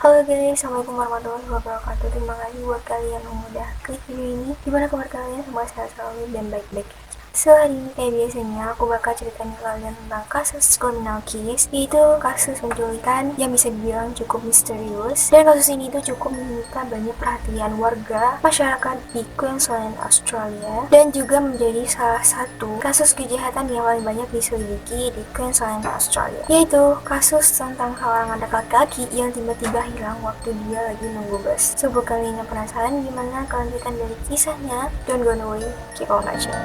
Halo guys, assalamualaikum warahmatullahi wabarakatuh. Terima kasih buat kalian yang udah klik video ini. Gimana kabar kalian? Semoga sehat selalu dan baik-baik aja. So, hari ini kayak biasanya aku bakal ceritain ke kalian tentang kasus criminal case, yaitu kasus penculikan yang bisa dibilang cukup misterius. Dan kasus ini tuh cukup menyita banyak perhatian warga masyarakat di Queensland, Australia, dan juga menjadi salah satu kasus kejahatan yang paling banyak diselidiki di Queensland, Australia, yaitu kasus tentang seorang anak laki-laki yang tiba-tiba hilang waktu dia lagi nunggu bus. So, buat kalian yang penasaran gimana kelanjutan dari kisahnya, don't go away, keep on aja.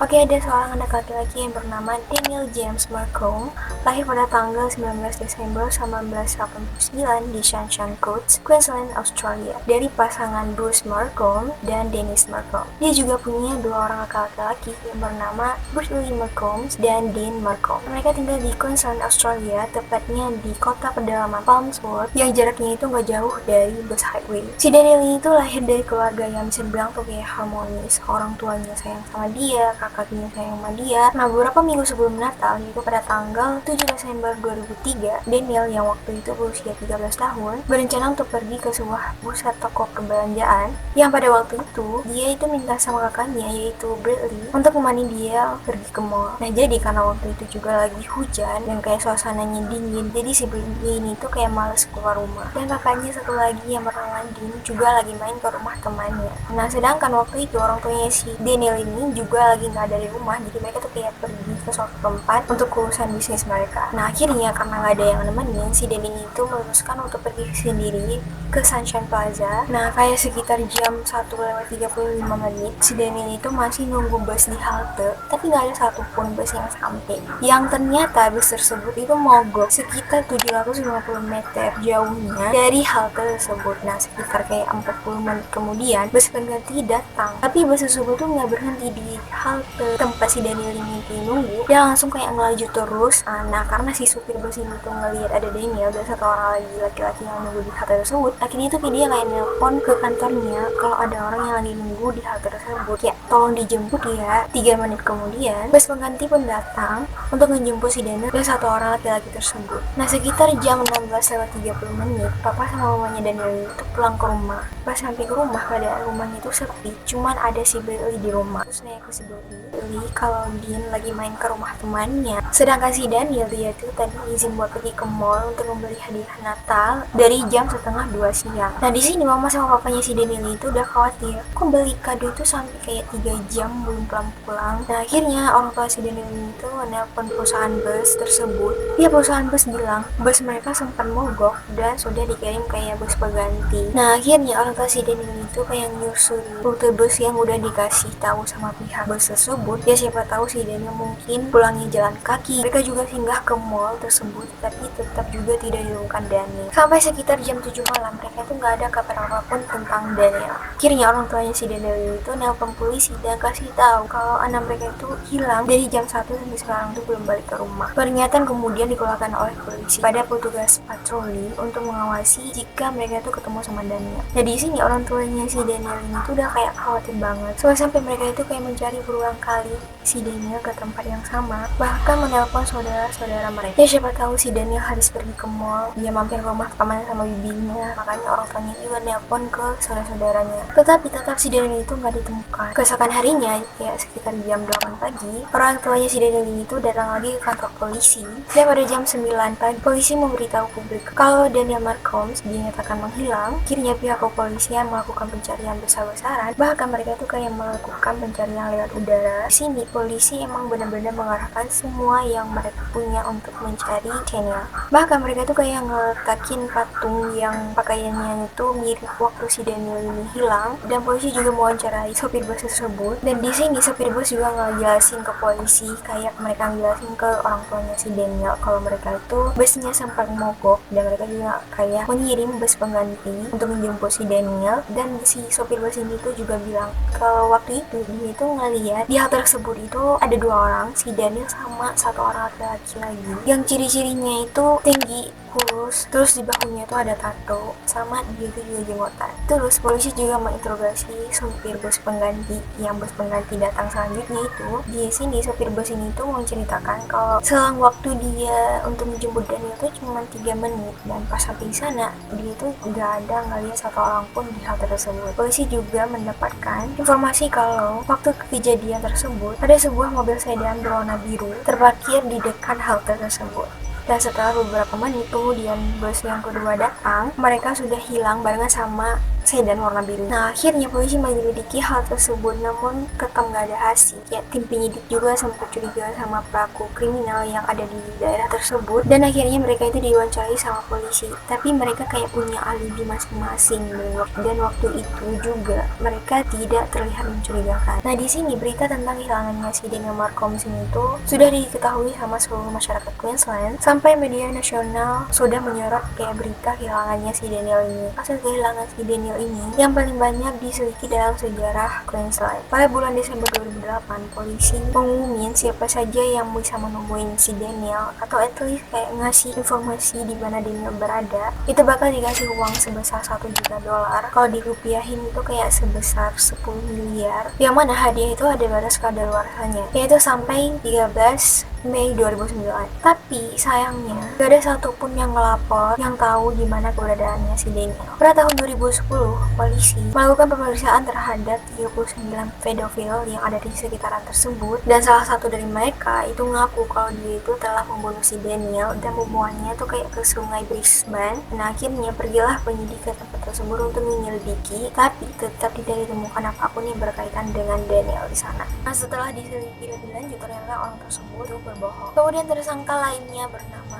Oke, ada seorang anak laki-laki yang bernama Daniel James Marcom, lahir pada tanggal 19 Desember 1989 di Sunshine Coast, Queensland, Australia, dari pasangan Bruce Marcom dan Dennis Marcom. Dia juga punya dua orang laki-laki yang bernama Bruce Lee Marcom dan Dean Marcom. Mereka tinggal di Queensland, Australia, tepatnya di kota pedalaman Palmsworth, yang jaraknya itu nggak jauh dari Bus Highway. Si Daniel ini tuh lahir dari keluarga yang bisa dibilang tuh kayak harmonis. Orang tuanya sayang sama dia, kakaknya sayang sama dia. Nah, beberapa minggu sebelum Natal, yaitu pada tanggal 7 Desember 2003, Daniel yang waktu itu berusia 13 tahun berencana untuk pergi ke sebuah pusat toko perbelanjaan yang pada waktu itu dia itu minta sama kakaknya, yaitu Bradley, untuk menemani dia pergi ke mall. Nah, jadi karena waktu itu juga lagi hujan dan kayak suasananya dingin, jadi si Bradley ini tuh kayak males keluar rumah. Dan kakaknya satu lagi yang bernama Dean juga lagi main ke rumah temannya. Nah, sedangkan waktu itu orang tuanya si Daniel ini juga lagi nggak dari rumah, jadi mereka tuh kayak pergi ke suatu tempat untuk urusan bisnis mereka. Nah, akhirnya karena nggak ada yang nemenin, si Denny itu memutuskan untuk pergi sendiri ke Sunshine Plaza. Nah, kayak sekitar jam 1:35, si Denny itu masih nunggu bus di halte, tapi nggak ada satupun bus yang sampai. Yang ternyata bus tersebut itu mogok sekitar 750 meter jauhnya dari halte tersebut. Nah, sekitar kayak 40 menit kemudian bus pengganti datang, tapi bus tersebut tuh nggak berhenti di halte tempat si Daniel ini nunggu. Dia langsung kayak ngelaju terus. Nah, karena si supir bus ini tuh ngelihat ada Daniel dan satu orang lagi laki-laki yang nunggu di halte tersebut, akhirnya tuh dia kayak nelpon ke kantornya kalau ada orang yang lagi nunggu di halte tersebut, ya tolong dijemput ya. 3 menit kemudian bus pengganti pun datang untuk menjemput si Daniel dan satu orang laki-laki tersebut. Nah, sekitar jam 16:30, papa sama mamanya Daniel itu pulang ke rumah. Pas sampai ke rumah, keadaan rumahnya itu sepi, cuman ada si Bailey di rumah. Terus nanya ke si Bailey kalau Dean lagi main ke rumah temannya, sedangkan si Daniel dia tuh tadi izin buat pergi ke mall untuk membeli hadiah Natal dari jam 1:30 siang. Nah, di sini mama sama papanya si Daniel itu udah khawatir, kok beli kado itu sampai kayak 3 jam belum pulang. Nah, akhirnya orang tua si Daniel itu menelpon perusahaan bus tersebut. Ya, perusahaan bus bilang bus mereka sempat mogok dan sudah dikirim kayak bus pengganti. Nah, akhirnya orang tua si Daniel itu kayak nyusuri rute bus yang udah dikasih tahu sama pihak bus tersebut. Ya, siapa tahu si Daniel mungkin pulangnya jalan kaki. Mereka juga singgah ke mall tersebut, tapi tetap juga tidak ditemukan Daniel. Sampai sekitar jam 7 malam, mereka tuh nggak ada kabar apapun tentang Daniel. Akhirnya orang tuanya si Daniel itu nelpon polisi dan kasih tahu kalau anak mereka itu hilang dari jam 1 sampai sekarang tuh belum balik ke rumah. Peringatan kemudian dikeluarkan oleh polisi pada petugas patroli untuk mengawasi jika mereka tuh ketemu sama Daniel. Nah, di sini orang tuanya si Daniel ini tuh udah kayak khawatir banget. Sampai mereka itu kayak mencari berulang kali si Daniel ke tempat yang sama, bahkan menelpon saudara-saudara mereka. Ya, siapa tahu si Daniel habis pergi ke mall, dia mampir ke rumah pamannya sama bibinya. Makanya orang tuanya juga nelpon ke saudara-saudaranya. Tetapi tetap si Daniel itu nggak ditemukan. Keesokan harinya, ya sekitar jam 8 pagi, orang tuanya si Daniel itu datang lagi ke kantor polisi. Dan pada jam 9 pagi, polisi memberitahu publik kalau Daniel Marcom dinyatakan menghilang. Akhirnya pihak kepolisian melakukan pencarian besar-besaran. Bahkan mereka tuh kayak melakukan pencarian lewat udara. Di sini polisi emang benar-benar mengarahkan semua yang mereka punya untuk mencari Daniel. Bahkan mereka tuh kayak ngeletakin patung yang pakaiannya itu mirip waktu si Daniel ini hilang. Dan polisi juga mewawancarai sopir bus tersebut. Dan di sini sopir bus juga ngejelasin ke polisi, kayak mereka ngejelasin ke orang tuanya si Daniel kalau mereka itu busnya sempat mogok dan mereka juga kayak mengirim bus pengganti untuk menjemput si Daniel. Dan si sopir bus ini tuh juga bilang kalau waktu itu dia itu ngeliat di hal tersebut itu ada 2 orang, si Daniel sama satu orang laki-laki lagi, yang ciri-cirinya itu tinggi, kurus, terus di bahunya tuh ada tato, sama dia tuh juga jenggotan. Terus polisi juga menginterogasi supir bus pengganti, yang bus pengganti datang selanjutnya itu. Di sini supir bus ini tuh menceritakan kalau selang waktu dia untuk menjemput Daniel tuh cuma 3 menit, dan pas sampai di sana dia tuh nggak ngeliat satu orang pun di halte tersebut. Polisi juga mendapatkan informasi kalau waktu kejadian tersebut ada sebuah mobil sedan berwarna biru terparkir di dekat halte tersebut. Dan setelah beberapa menit kemudian bus yang kedua datang, mereka sudah hilang barengan sama sedan warna biru. Nah, akhirnya polisi menyelidiki hal tersebut, namun tetap nggak ada hasil. Ya, tim penyidik juga sempat curiga sama pelaku kriminal yang ada di daerah tersebut, dan akhirnya mereka itu diwawancarai sama polisi. Tapi mereka kayak punya alibi masing-masing, dan waktu itu juga mereka tidak terlihat mencurigakan. Nah, di sini berita tentang hilangannya si Daniel Malcolm ini itu sudah diketahui sama seluruh masyarakat Queensland, sampai media nasional sudah menyorot kayak berita kehilangannya si Daniel ini. Kasus kehilangan si Daniel ini yang paling banyak diselidiki dalam sejarah Queensland. Pada bulan Desember 2008, polisi mengumumin siapa saja yang bisa menemuin si Daniel, atau at least kayak ngasih informasi di mana Daniel berada, itu bakal dikasih uang sebesar 1 juta dolar. Kalau dirupiahin itu kayak sebesar 10 miliar, yang mana hadiah itu ada batas kadaluarsanya, yaitu sampai 13 Mei 2009. Tapi sayangnya gak ada satupun yang ngelapor yang tahu di mana keberadaannya si Daniel. Pada tahun 2010, polisi melakukan pemeriksaan terhadap 39 pedofil yang ada di sekitaran tersebut, dan salah satu dari mereka itu ngaku kalau dia itu telah membunuh si Daniel dan membuangnya tuh kayak ke sungai Brisbane. Nah, akhirnya pergilah penyidik ke tempat tersebut untuk menyelidiki, tapi tetap tidak ditemukan apapun yang berkaitan dengan Daniel di sana. Nah, setelah diselidiki lebih lanjut, ternyata orang tersebut tuh berbohong. Kemudian tersangka lainnya bernama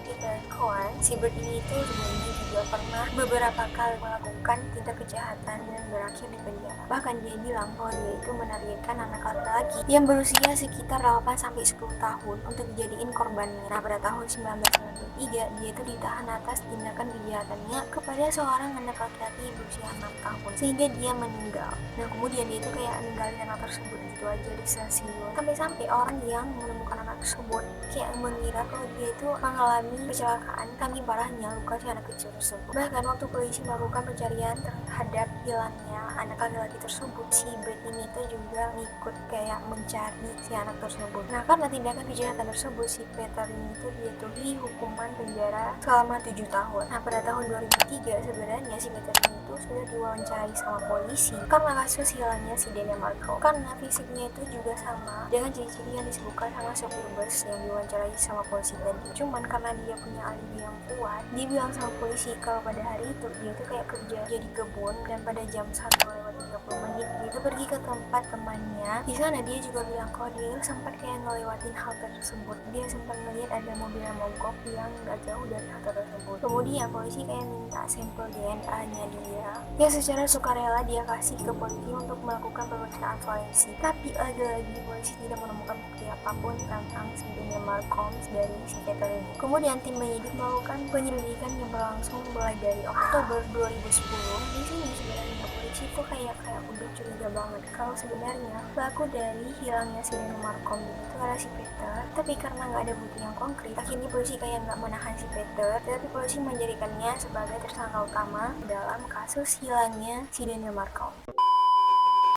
Peter Cohen. Si Bird ini itu sebelumnya juga pernah beberapa kali melakukan tindak kejahatan dan berakhir di penjara. Bahkan dia bilang bahwa dia itu menargetkan anak laki-laki yang berusia sekitar 8-10 tahun untuk dijadiin korbannya. Nah, pada tahun 1993 dia itu ditahan atas tindakan kejahatannya kepada seorang anak laki-laki berusia 6 tahun sehingga dia meninggal. Nah, kemudian dia itu kayak ninggalin anak tersebut gitu aja di stasiun, sampai-sampai orang yang menemukan anak tersebut kayak mengira kalau dia itu mengalami kecelakaan, kami parahnya luka si anak kecil tersebut. Bahkan waktu polisi melakukan pencarian terhadap hilangnya anak laki-laki tersebut, si Brett ini tuh juga ngikut kayak mencari si anak tersebut. Nah, karena tindakan kejahatan tersebut, si Peter ini tuh dijatuhi hukuman penjara selama 7 tahun. Nah, pada tahun 2003 sebenarnya si Peter ini tuh sudah diwawancarai sama polisi karena kasus hilangnya si Daniel Malcolm, karena fisiknya itu juga sama dengan ciri-ciri yang disebutkan sama sopir bus yang diwawancarai sama polisi tadi. Cuman karena dia punya alibi yang kuat, dia bilang sama polisi kalau pada hari itu dia tuh kayak kerja jadi kebun, dan pada jam 1:30 dia tuh pergi ke tempat temannya. Di sana dia juga bilang kalau dia sempat kayak ngelewatin halte tersebut. Dia sempat ngeliat ada mobil yang mogok yang gak jauh dari halte tersebut. Kemudian polisi kayak minta sampel DNA-nya dia, yang secara sukarela dia kasih ke polisi untuk melakukan pemeriksaan forensik. Tapi lagi-lagi polisi tidak menemukan bukti apapun tentang si Daniel Malcolm dari si Peter ini. Kemudian tim penyidik melakukan penyelidikan yang berlangsung mulai dari Oktober 2010. Di sini sebenarnya polisi kok kayak udah curiga banget kalau sebenarnya pelaku dari hilangnya si Daniel Malcolm itu adalah si Peter. Tapi karena nggak ada bukti yang konkret, akhirnya polisi kayak nggak menahan si Peter, tapi polisi menjadikannya sebagai tersangka utama dalam kasus hilangnya si Daniel Malcolm.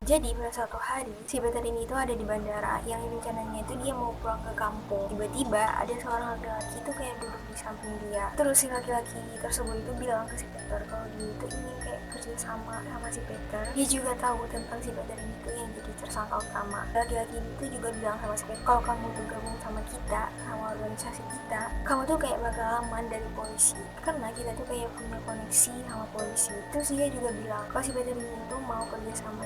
Jadi pada suatu hari, si Peter ini tuh ada di bandara, yang rencananya itu dia mau pulang ke kampung. Tiba-tiba ada seorang laki-laki tuh kayak duduk di samping dia. Terus si laki-laki tersebut itu bilang ke si Peter kalau dia itu ingin kayak kerja sama si Peter. Dia juga tahu tentang si Peter ini tuh yang jadi tersangka utama. Laki-laki itu juga bilang sama si Peter, kalau kamu tuh gabung sama kita, sama organisasi kita, kamu tuh kayak bakal aman dari polisi, karena kita tuh kayak punya koneksi sama polisi. Terus dia juga bilang kalau si Peter ini tuh mau kerja sama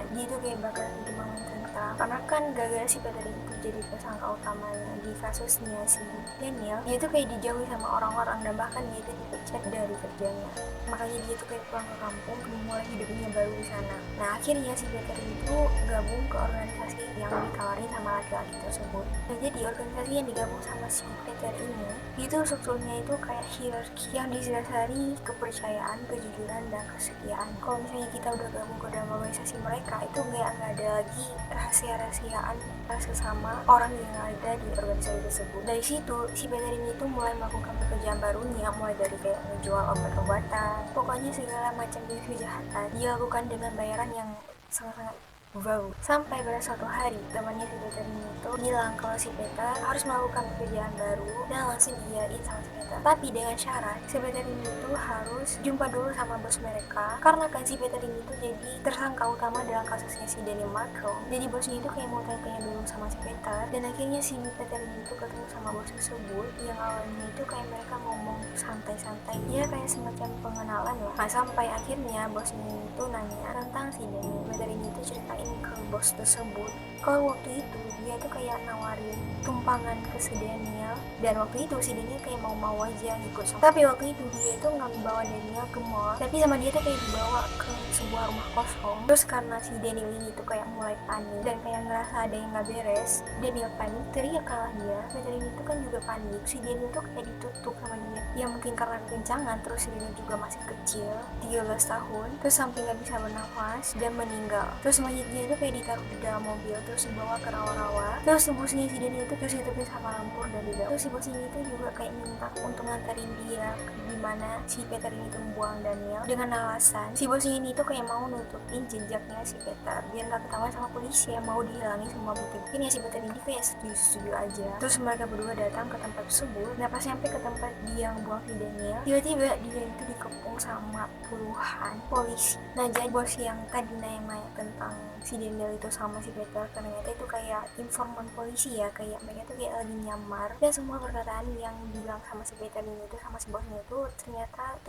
dia tuh kayak bakal hidup bangun tentram, karena kan gara-gara si Peter itu jadi tersangka utamanya di kasusnya si Daniel, dia tuh kayak dijauhi sama orang-orang, dan bahkan dia tuh dipecat dari kerjanya. Makanya dia tuh kayak pulang ke kampung memulai hidupnya baru di sana. Nah, akhirnya si Peter itu gabung ke organisasi yang ditawarin sama laki-laki tersebut. Nah, jadi organisasi yang digabung sama si Peter ini itu strukturnya itu kayak hierarki yang didasari kepercayaan, kejujuran, dan kesetiaan. Kalau misalnya kita udah gabung ke dalam organisasi mereka, itu nggak ada lagi rahasia-rahasiaan sesama semua orang yang ada di organisasi tersebut. Dari situ si Peter ini tuh mulai melakukan pekerjaan barunya, mulai dari kayak menjual obat-obatan, pokoknya segala macam jenis kejahatan dilakukan dengan bayaran yang sangat-sangat wow. Sampai pada suatu hari temannya si Peter ini tuh bilang kalau si Peter harus melakukan pekerjaan baru dan langsung diiyain sama si Peter, tapi dengan syarat si Peter ini tuh harus jumpa dulu sama bos mereka, karena kan si Peter ini tuh jadi tersangka utama dalam kasusnya si Daniel Malcolm. Jadi bosnya itu kayak mau tanya-tanya dulu sama si Peter, dan akhirnya si Peter ini tuh ketemu sama bos tersebut yang awalnya itu kayak mereka ngomong santai-santai, ya kayak semacam pengenalan lah. Nah sampai akhirnya bosnya itu nanya tentang si Daniel. Peter ini tuh ceritain ke bos tersebut kalau waktu itu dia tuh kayak nawarin tumpangan ke si Daniel, dan waktu itu si Daniel kayak mau aja ikut sama. Tapi waktu itu dia itu nggak bawa Daniel ke mall, tapi sama dia tuh kayak dibawa ke sebuah rumah kosong. Terus karena si Daniel ini tuh kayak mulai panik dan kayak ngerasa ada yang nggak beres, Daniel panik teriak kalah dia. Peter ini tuh kan juga panik, si Daniel tuh kayak ditutup sama dia, ya mungkin karena kencangan. Terus si Daniel juga masih kecil, 13 tahun, terus sampai nggak bisa bernafas dan meninggal. Terus mayatnya itu kayak ditaruh di dalam mobil, terus dibawa ke rawa-rawa. Terus bosnya si Daniel itu terus ditepis sama lampu dan dibawa. Terus si bosnya itu juga kayak minta untuk nganterin dia ke dimana si Peter ini tuh membuang Daniel, dengan alasan si bosnya ini tuh kayak mau nutupin jejaknya si Peter biar nggak ketahuan sama polisi yang mau dihilangi semua bukti. Ini si Peter ini kayak setuju aja. Terus mereka berdua datang ke tempat tersebut. Nah pas sampai ke tempat dia yang buang si Daniel, tiba-tiba dia itu dikepung sama puluhan polisi. Nah jadi bos yang tadi nanya tentang si Daniel itu sama si Peter, ternyata itu kayak informan polisi ya, kayak mereka tuh kayak lagi nyamar, dan semua perkataan yang dibilang sama si Peter ini itu sama si bosnya itu ternyata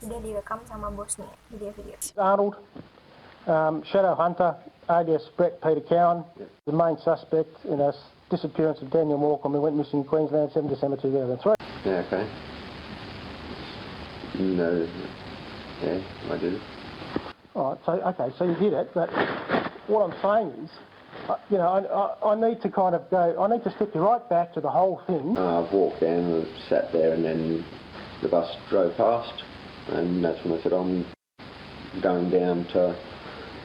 sudah direkam sama bosnya video-video. Arnold, Shadow Hunter, alias Brett Peter Cowan, the main suspect in a disappearance of Daniel Malcolm, who went missing in Queensland 7 December 2003. Yeah, okay. No. Yeah, I do. Alright, so you did it, but what I'm saying is, I need to kind of go, I need to strip you right back to the whole thing. I've walked down and sat there, and then the bus drove past, and that's when I said, I'm going down to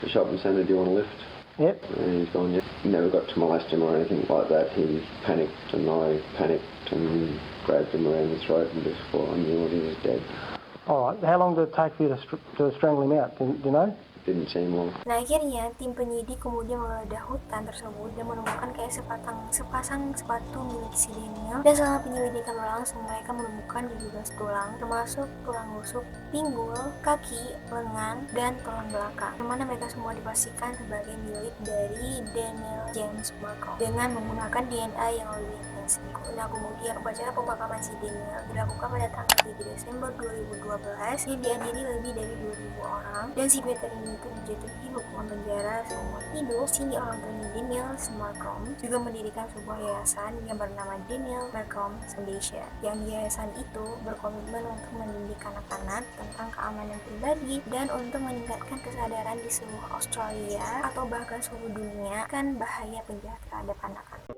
the shopping centre, do you want a lift? Yep. And he's gone, yeah. Never got to molest him or anything like that. He panicked, and I panicked and grabbed him around the throat, and before I knew it, he was dead. Alright, how long did it take for you to strangle him out, do you know? Didn't seem long. Nah akhirnya tim penyidik kemudian menggeledah hutan tersebut dan menemukan kayak sepasang sepatu milik si Daniel, dan selama penyelidikan berlangsung mereka menemukan 17 tulang, termasuk tulang rusuk, pinggul, kaki, lengan, dan tulang belakang, yang mana mereka semua dipastikan sebagai milik dari Daniel James Malcolm dengan menggunakan DNA yang lebih intensif. Nah kemudian upacara pemakaman si Daniel dilakukan pada tanggal 3 Desember 2012 yang dihadiri lebih dari 2.000 orang, dan si Peter ini itu dijatuhi hukuman penjara seumur hidup. Sini orang tuanya Daniel Malcolm juga mendirikan sebuah yayasan yang bernama Daniel Malcolm Foundation, yang yayasan itu berkomitmen untuk mendidik anak-anak tentang keamanan pribadi dan untuk meningkatkan kesadaran di seluruh Australia atau bahkan seluruh dunia akan bahaya penjahat terhadap anak-anak.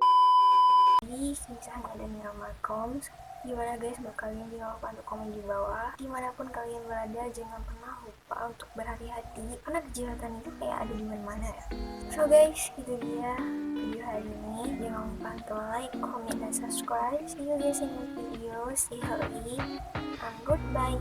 Jadi kisahnya Daniel Malcolm gimana guys? Buat kalian jangan lupa untuk komen di bawah. Dimanapun kalian berada, jangan pernah lupa untuk berhati-hati karena kejahatan itu kayak ada di mana-mana ya. So guys, itu dia video hari ini. Jangan lupa untuk like, comment, dan subscribe. See you guys in the video. Stay healthy and goodbye.